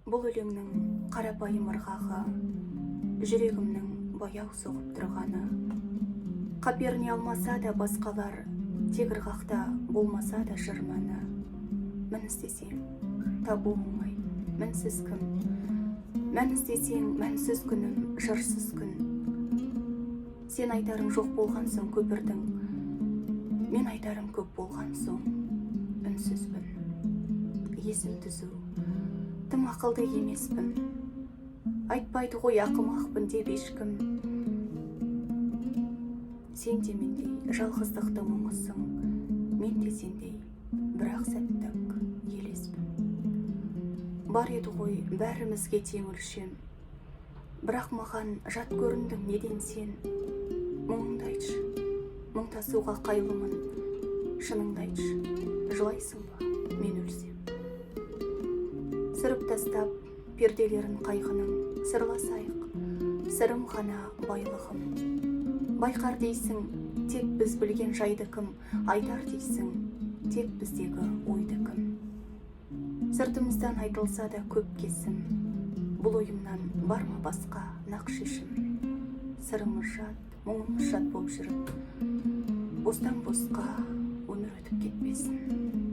Бұл өлеңнің қарапайым ырғағы, жүрегімнің баяу соғып тұрғаны. Қаперіне алмаса да басқалар, тек ырғақта болмаса да жырманы. Мін іздесең, табу оңай, мінсіз күн. Мән іздесең, мәнсіз күнім, жырсыз күн. Сен айтарың жоқ болған соң көпірдің, мен айтарым көп болған соң үнсізбін. Есім түзу, тым ақылды емеспін. Айтпайды ғой ақымақпын деп ешкім. Сен де мендей жалғыздықты мұңысың, мен де сендей бірақ сәттік елеспін. Бар еді ғой бәрімізге тең өлшем, бірақ маған жат көріндің неден сен? Мұңыңды айтшы, мұңтасуға қайлымын, шыныңды айтшы, жылайсың ба мен өлсем? Сырып тастап перделерін қайғының, сырласайық, сырым ғана байлығым. Байқар дейсің, тек біз білген жайды кім, айтар дейсің, тек біздегі ойды кім. Сыртымыздан айтылса да көп кесім, бұл ойымнан бар ма басқа нақ шешім? Сырымыз жат, мұңымыз жат боп жүріп, бостан босқа өмір өтіп кетпесін.